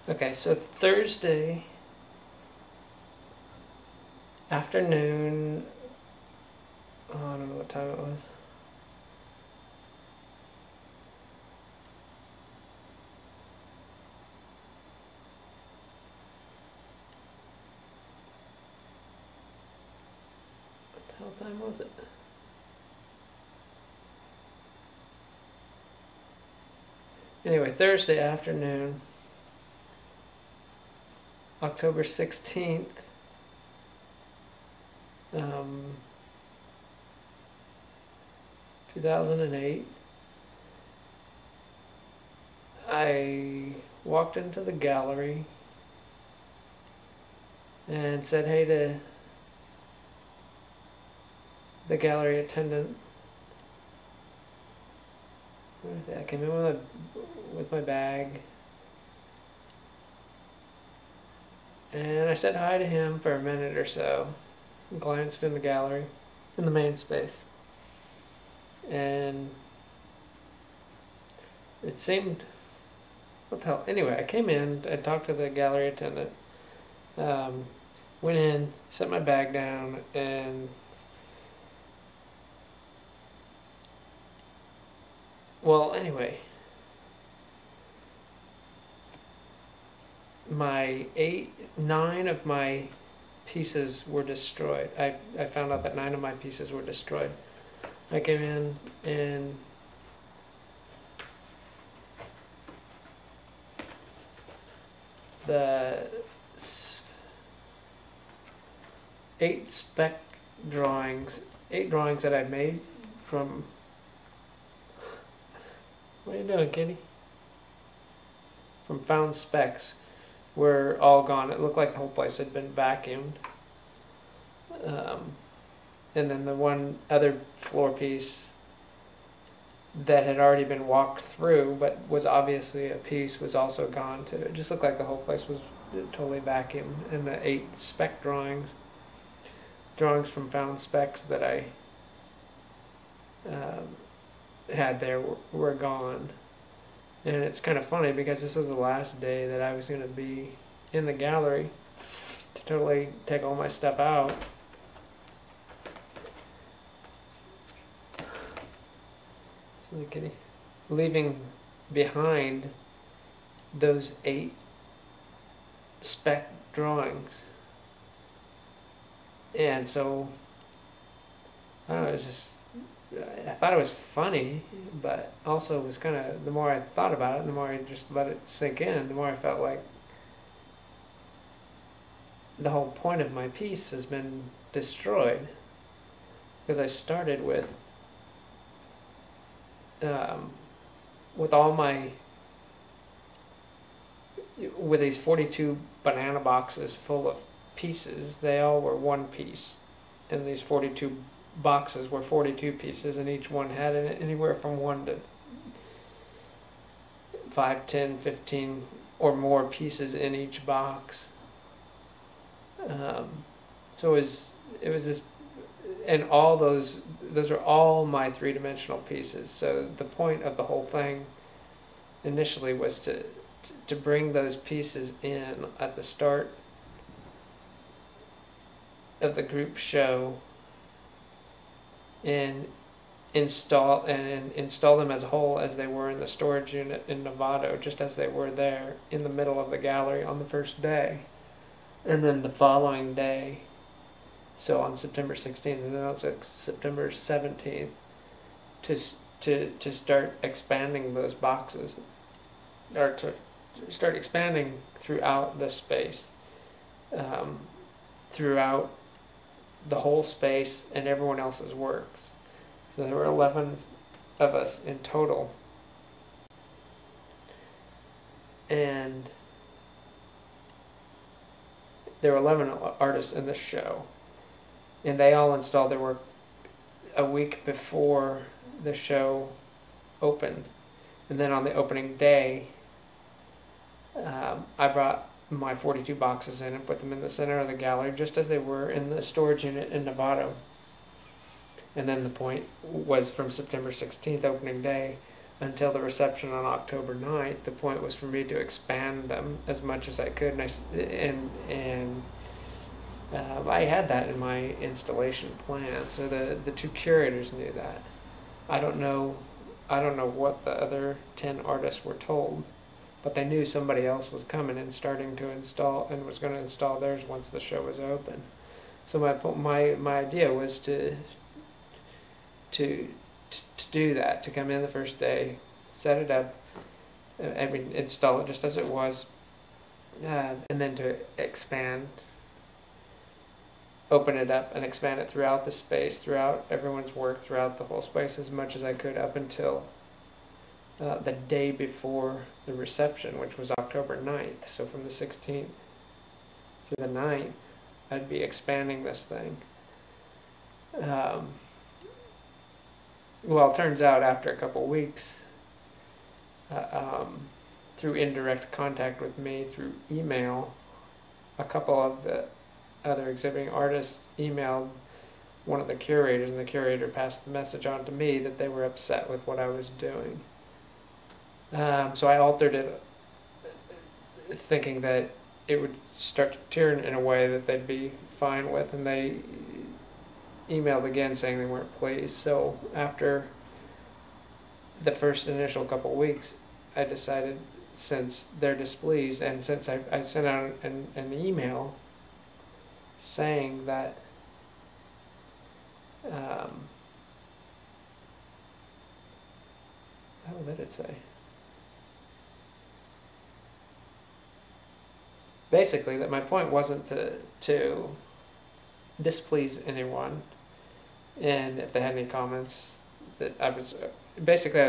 Okay, so Thursday afternoon, oh, I don't know what time it was. What the hell time was it? Anyway, Thursday afternoon, October 16th, 2008, I walked into the gallery and said hey to the gallery attendant. I came in with my bag, and I said hi to him for a minute or so, glanced in the gallery, in the main space, and it seemed, what the hell, anyway, I came in, I talked to the gallery attendant, went in, set my bag down, and well, anyway, nine of my pieces were destroyed. I found out that 9 of my pieces were destroyed. I came in and the 8 drawings that I made from, what are you doing, kitty? From found specs were all gone. It looked like the whole place had been vacuumed. And then the one other floor piece that had already been walked through but was obviously a piece was also gone too. It just looked like the whole place was totally vacuumed. And the 8 spec drawings from found specs that I had there were gone. And it's kind of funny because this was the last day that I was going to be in the gallery to totally take all my stuff out. Silly kitty. Leaving behind those 8 spec drawings. And so, I don't know, it was just, I thought it was funny, but also it was kind of, the more I thought about it, the more I just let it sink in, the more I felt like the whole point of my piece has been destroyed. Because I started with all my, with these 42 banana boxes full of pieces. They all were one piece, and these 42 boxes were 42 pieces, and each one had in it anywhere from 1 to 5, 10, 15 or more pieces in each box. So it was this, and all those are all my 3-dimensional pieces. So the point of the whole thing initially was to bring those pieces in at the start of the group show and install them as a whole as they were in the storage unit in Novato, just as they were there in the middle of the gallery on the first day. And then the following day, so on September 16th, and then on September 17th, to start expanding those boxes, or to start expanding throughout the space, throughout the whole space and everyone else's works. So there were 11 of us in total. And there were 11 artists in this show. And they all installed their work a week before the show opened. And then on the opening day, I brought my 42 boxes in and put them in the center of the gallery just as they were in the storage unit in Novato. And then the point was, from September 16th, opening day, until the reception on October 9th. The point was for me to expand them as much as I could, and I had that in my installation plan, so the two curators knew that. I don't know what the other 10 artists were told, but they knew somebody else was coming and starting to install, and was going to install theirs once the show was open. So my idea was to do that, to come in the first day, set it up, install it just as it was, and then to expand, open it up and expand it throughout the space, throughout everyone's work, throughout the whole space as much as I could up until the day before the reception, which was October 9th. So from the 16th through the 9th, I'd be expanding this thing. Well, it turns out after a couple weeks, through indirect contact with me through email, a couple of the other exhibiting artists emailed one of the curators, and the curator passed the message on to me that they were upset with what I was doing. So I altered it, thinking that it would start to turn in a way that they'd be fine with, and they emailed again saying they weren't pleased. So after the first initial couple weeks, I decided, since they're displeased, and since I sent out an email saying that how did it say? Basically, that my point wasn't to displease anyone, and if they had any comments, that I was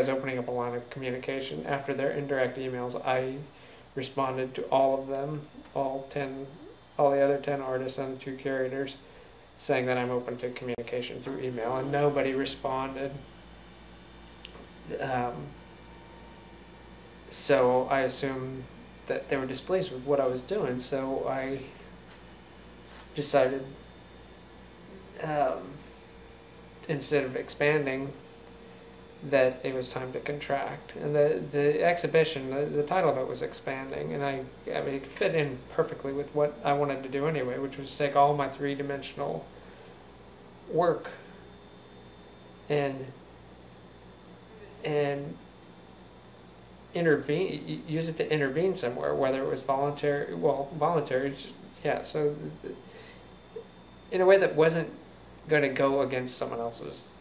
opening up a line of communication. After their indirect emails, I responded to all of them, all the other 10 artists and the 2 curators, saying that I'm open to communication through email, and nobody responded. So I assumed that they were displeased with what I was doing, so I decided, instead of expanding, that it was time to contract. And the exhibition, the title of it was Expanding, and I mean, it fit in perfectly with what I wanted to do anyway, which was take all my 3-dimensional work and intervene, use it to intervene somewhere, whether it was voluntary, yeah, so in a way that wasn't going to go against someone else's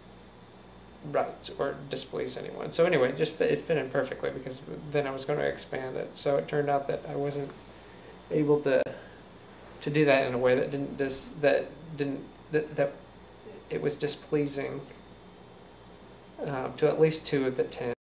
rights or displease anyone. So anyway, it fit in perfectly, because then I was going to expand it. So it turned out that I wasn't able to do that in a way that it was displeasing to at least 2 of the 10.